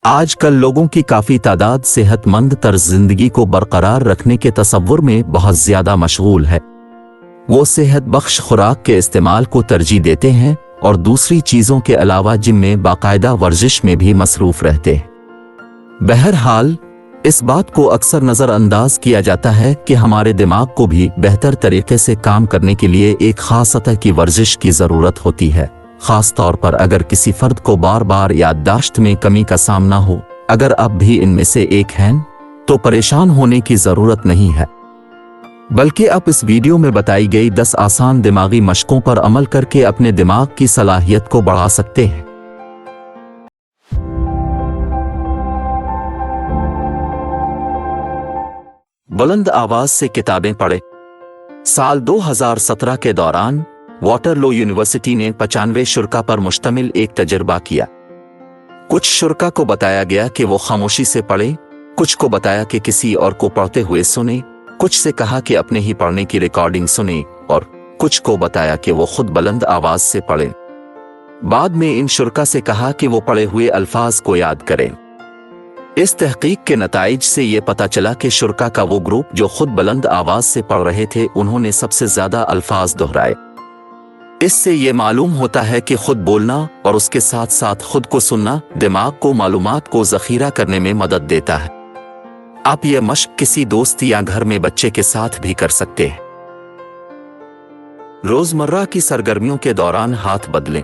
आजकल लोगों की काफ़ी तादाद सेहतमंद तर्ज जिंदगी को बरकरार रखने के तसव्वुर में बहुत ज़्यादा मशगूल है। वो सेहत बख्श खुराक के इस्तेमाल को तरजीह देते हैं और दूसरी चीज़ों के अलावा जिम में बाकायदा वर्जिश में भी मसरूफ़ रहते हैं। बहरहाल इस बात को अक्सर नज़रअंदाज किया जाता है कि हमारे दिमाग को भी बेहतर तरीके से काम करने के लिए एक ख़ास सतह की वर्जिश की ज़रूरत होती है, ख़ास तौर पर अगर किसी फ़र्द को बार बार याददाश्त में कमी का सामना हो। अगर आप भी इनमें से एक हैं तो परेशान होने की ज़रूरत नहीं है, बल्कि आप इस वीडियो में बताई गई 10 आसान दिमागी मशकों पर अमल करके अपने दिमाग की सलाहियत को बढ़ा सकते हैं। बुलंद आवाज से किताबें पढ़ें। साल 2017 के दौरान वाटरलू यूनिवर्सिटी ने 95 शुरा पर मुश्तमिल एक तजर्बा किया। कुछ शुरा को बताया गया कि वो खामोशी से पढ़ें, कुछ को बताया कि किसी और को पढ़ते हुए सुने, कुछ से कहा कि अपने ही पढ़ने की रिकॉर्डिंग सुने और कुछ को बताया कि वो खुद बुलंद आवाज से पढ़ें। बाद में इन शुरा से कहा कि वो पढ़े हुए अल्फाज को याद करें। इस तहकीक के नताइज से ये पता चला कि शुरा का वो ग्रुप जो खुद बुलंद आवाज से पढ़ रहे थे, उन्होंने सबसे ज्यादा अल्फाज दोहराए। इससे ये मालूम होता है कि खुद बोलना और उसके साथ साथ खुद को सुनना दिमाग को मालूमात को ज़ख़ीरा करने में मदद देता है। आप ये मश्क किसी दोस्त या घर में बच्चे के साथ भी कर सकते हैं। रोजमर्रा की सरगर्मियों के दौरान हाथ बदलें।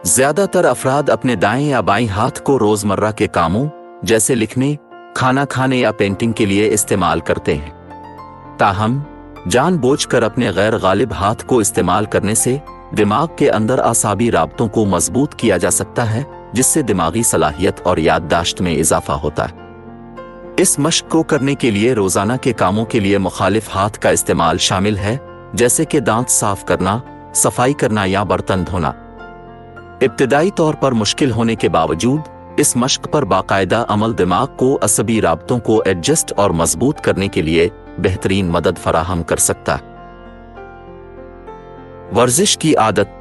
ज्यादातर अफराद अपने दाएं या बाएं हाथ को रोजमर्रा के कामों जैसे लिखने, खाना खाने या पेंटिंग के लिए इस्तेमाल करते हैं। ताहम जानबूझकर अपने गैर गालिब हाथ को इस्तेमाल करने से दिमाग के अंदर आसाबी राब्तों को मजबूत किया जा सकता है, जिससे दिमागी सलाहियत और याददाश्त में इजाफा होता है। इस मश्क को करने के लिए रोजाना के कामों के लिए मुखालिफ हाथ का इस्तेमाल शामिल है, जैसे कि दांत साफ करना, सफाई करना या बर्तन धोना। इब्तिदाई तौर पर मुश्किल होने के बावजूद इस मश्क पर बाकायदा अमल दिमाग को असबी राब्तों को एडजस्ट और मजबूत करने के लिए बेहतरीन मदद फराहम कर सकता है। वर्जिश की आदत।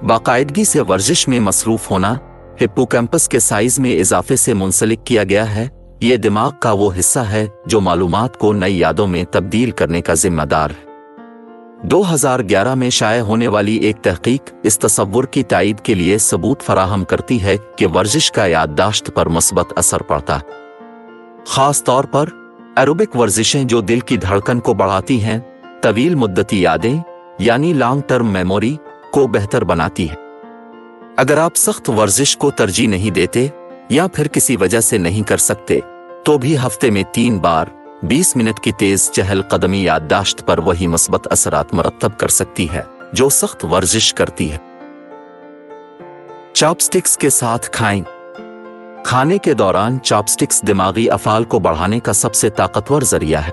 बाकायदगी से वर्जिश में मसरूफ होना हिप्पोकैम्पस के साइज में इजाफे से मुंसलिक किया गया है। ये दिमाग का वो हिस्सा है जो मालूमात को नई यादों में तब्दील करने का जिम्मेदार है। 2011 में शाये होने वाली एक तहकीक इस तसव्वुर की तायीद के लिए सबूत फराहम करती है कि वर्जिश का याददाश्त पर मुस्बत असर पड़ता है। खास तौर पर एरोबिक वर्जिशें जो दिल की धड़कन को बढ़ाती हैं, तवील मुद्दती यादें यानी लॉन्ग टर्म मेमोरी को बेहतर बनाती है। अगर आप सख्त वर्जिश को तरजीह नहीं देते या फिर किसी वजह से नहीं कर सकते, तो भी हफ्ते में 3 बार 20 मिनट की तेज चहल कदमी याददाश्त पर वही मुस्बत असरात मरतब कर सकती है जो सख्त वर्जिश करती है। चॉपस्टिक्स के साथ खाएं। खाने के दौरान चॉपस्टिक्स दिमागी अफ़ाल को बढ़ाने का सबसे ताकतवर जरिया है।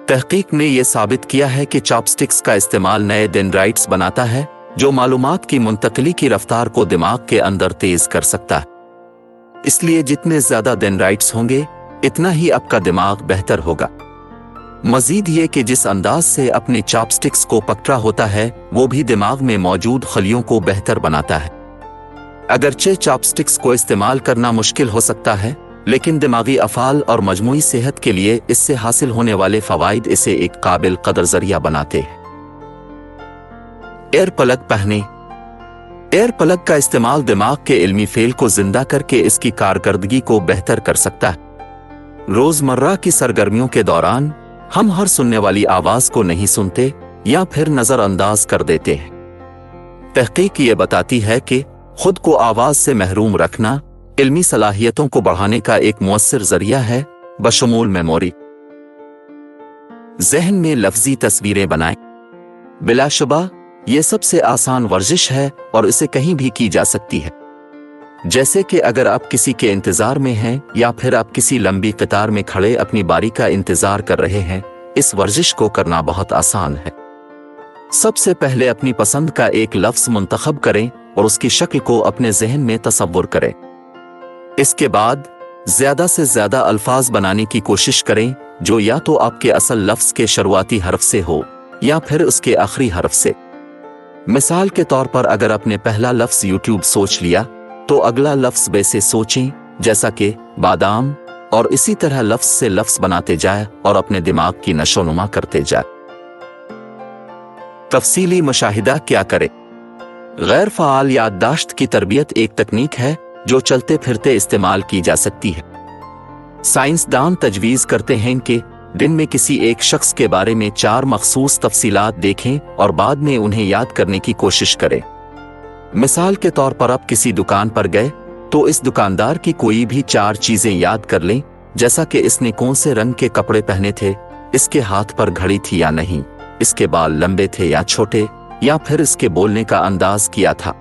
तहकीक ने यह साबित किया है कि चॉपस्टिक्स का इस्तेमाल नए डेंड्राइट्स बनाता है, जो मालूमात की मुंतकली की रफ्तार को दिमाग के अंदर तेज कर सकता है। इसलिए जितने ज्यादा डेंड्राइट्स होंगे, इतना ही आपका दिमाग बेहतर होगा। मजीद ये कि जिस अंदाज से अपने चॉपस्टिक्स को पकड़ा होता है, वो भी दिमाग में मौजूद खलियों को बेहतर बनाता है। अगरचे चॉपस्टिक्स को इस्तेमाल करना मुश्किल हो सकता है, लेकिन दिमागी अफ़ाल और मजमूई सेहत के लिए इससे हासिल होने वाले फ़वाइद इसे एक काबिल कदर जरिया बनाते हैं। एयर प्लग पहने। एयर प्लग का इस्तेमाल दिमाग के इल्मी फेल को जिंदा करके इसकी कारकर्दगी को बेहतर कर सकता है। रोजमर्रा की सरगर्मियों के दौरान हम हर सुनने वाली आवाज को नहीं सुनते या फिर नजरअंदाज कर देते हैं। तहकीक ये बताती है कि खुद को आवाज से महरूम रखना इल्मी सलाहियतों को बढ़ाने का एक मुअस्सिर जरिया है, बशमूल मेमोरी। ज़हन में लफ्जी तस्वीरें बनाएं। बिलाशुबा ये सबसे आसान वर्जिश है और इसे कहीं भी की जा सकती है। जैसे कि अगर आप किसी के इंतजार में हैं या फिर आप किसी लंबी कतार में खड़े अपनी बारी का इंतजार कर रहे हैं, इस वर्जिश को करना बहुत आसान है। सबसे पहले अपनी पसंद का एक लफ्ज मुंतखब करें और उसकी शक्ल को अपने जहन में तसव्वुर करें। इसके बाद ज्यादा से ज्यादा अल्फाज बनाने की कोशिश करें जो या तो आपके असल लफ्ज के शुरुआती हरफ से हो या फिर उसके आखिरी हरफ से। मिसाल के तौर पर अगर आपने पहला लफ्ज यूट्यूब सोच लिया तो अगला लफ्ज वैसे सोचें जैसा कि बादाम, और इसी तरह लफ्ज से लफ्ज बनाते जाए और अपने दिमाग की नशोनुमा करते जाए। तफसीली मुशाहिदा क्या करें? गैर फ़आल याददाश्त की तरबियत एक तकनीक है जो चलते फिरते इस्तेमाल की जा सकती है। साइंसदान तजवीज़ करते हैं कि दिन में किसी एक शख्स के बारे में 4 मखसूस तफसीलात देखें और बाद में उन्हें याद करने की कोशिश करें। मिसाल के तौर पर आप किसी दुकान पर गए तो इस दुकानदार की कोई भी 4 चीजें याद कर लें, जैसा कि इसने कौन से रंग के कपड़े पहने थे, इसके हाथ पर घड़ी थी या नहीं, इसके बाल लंबे थे या छोटे, या फिर इसके बोलने का अंदाज किया था।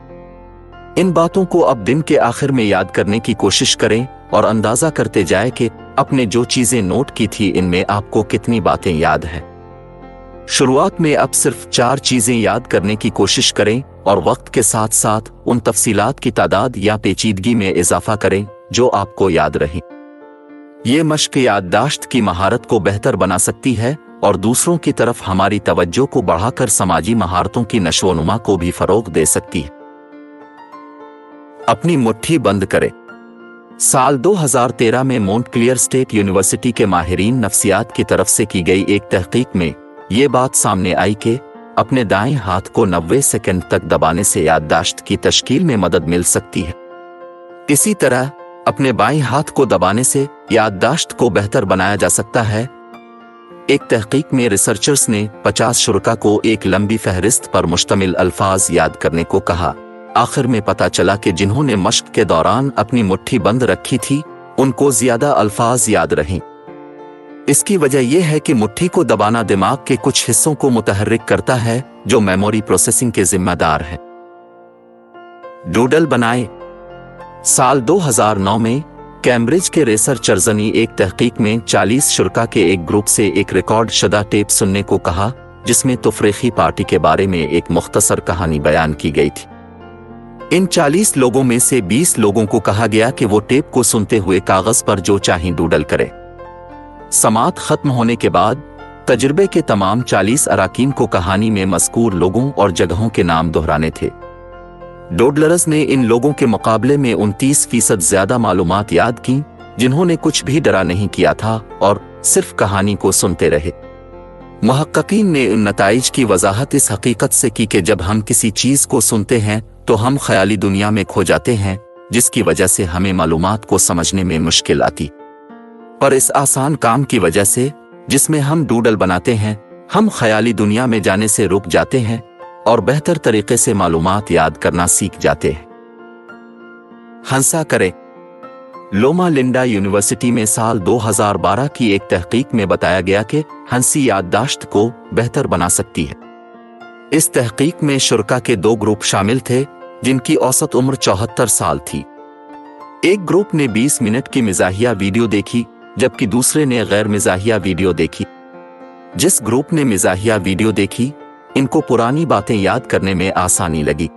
इन बातों को अब दिन के आखिर में याद करने की कोशिश करें और अंदाजा करते जाए कि अपने जो चीजें नोट की थी इनमें आपको कितनी बातें याद हैं। शुरुआत में अब सिर्फ 4 चीजें याद करने की कोशिश करें और वक्त के साथ साथ उन तफसीलात की तादाद या पेचीदगी में इजाफा करें जो आपको याद रहें। ये मश्क याददाश्त की महारत को बेहतर बना सकती है और दूसरों की तरफ हमारी तवज्जो को बढ़ाकर समाजी महारतों की नशोनुमा को भी फरोग दे सकती है। अपनी मुट्ठी बंद करें। साल 2013 में मॉन्टक्लियर स्टेट यूनिवर्सिटी के माहिरीन नफ्सियात की तरफ से की गई एक तहकीक में ये बात सामने आई कि अपने दाएं हाथ को 90 सेकंड तक दबाने से याददाश्त की तश्कील में मदद मिल सकती है। इसी तरह अपने बाएं हाथ को दबाने से याददाश्त को बेहतर बनाया जा सकता है। एक तहकीक में रिसर्चर्स ने 50 शुरका को एक लंबी फहरिस्त पर मुश्तमिल अल्फाज याद करने को कहा। आखिर में पता चला कि जिन्होंने मश्क के दौरान अपनी मुट्ठी बंद रखी थी उनको ज्यादा अल्फाज याद रहीं। इसकी वजह यह है कि मुट्ठी को दबाना दिमाग के कुछ हिस्सों को मुतहर्रिक करता है जो मेमोरी प्रोसेसिंग के जिम्मेदार है। डूडल बनाएं। साल 2009 में कैम्ब्रिज के रिसर्चर्स ने एक तहकीक में 40 शुरका के एक ग्रुप से एक रिकॉर्ड शुदा टेप सुनने को कहा जिसमें तफरीकी पार्टी के बारे में एक मुख्तसर कहानी बयान की गई थी। इन 40 लोगों में से 20 लोगों को कहा गया कि वो टेप को सुनते हुए कागज पर जो चाहें डूडल करें। समात खत्म होने के बाद तजुर्बे के तमाम 40 अराकीन को कहानी में मज़कूर लोगों और जगहों के नाम दोहराने थे। डोडलर्स ने इन लोगों के मुकाबले में 29% ज्यादा मालूमात याद की जिन्होंने कुछ भी डरा नहीं किया था और सिर्फ कहानी को सुनते रहे। मुहक्किकीन ने इन नताइज की वजाहत इस हकीकत से की कि जब हम किसी चीज को सुनते हैं तो हम ख्याली दुनिया में खो जाते हैं, जिसकी वजह से हमें मालूमात को समझने में मुश्किल आती। पर इस आसान काम की वजह से जिसमें हम डूडल बनाते हैं, हम ख्याली दुनिया में जाने से रुक जाते हैं और बेहतर तरीके से मालूमात याद करना सीख जाते हैं। हंसा करें। लोमा लिंडा यूनिवर्सिटी में साल 2012 की एक तहकीक में बताया गया कि हंसी याददाश्त को बेहतर बना सकती है। इस तहकीक में शुरका के 2 ग्रुप शामिल थे जिनकी औसत उम्र 74 साल थी। एक ग्रुप ने 20 मिनट की मिजाहिया वीडियो देखी जबकि दूसरे ने गैर मिजाहिया वीडियो देखी। जिस ग्रुप ने मिजाहिया वीडियो देखी इनको पुरानी बातें याद करने में आसानी लगी।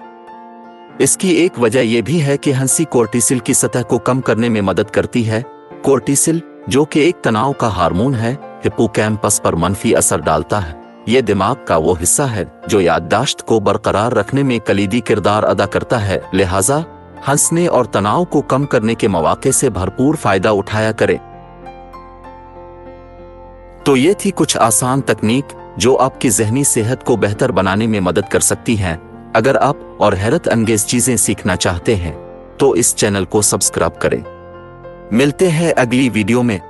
इसकी एक वजह यह भी है कि हंसी कोर्टिसिल की सतह को कम करने में मदद करती है। कोर्टिसिल जो कि एक तनाव का हार्मोन है, हिप्पोकैम्पस पर मनफी असर डालता है। यह दिमाग का वो हिस्सा है जो याददाश्त को बरकरार रखने में कलीदी किरदार अदा करता है। लिहाजा हंसने और तनाव को कम करने के मौके से भरपूर फायदा उठाया करें। तो ये थी कुछ आसान तकनीक जो आपकी ज़हनी सेहत को बेहतर बनाने में मदद कर सकती हैं। अगर आप और हैरत अंगेज चीजें सीखना चाहते हैं तो इस चैनल को सब्सक्राइब करें। मिलते हैं अगली वीडियो में।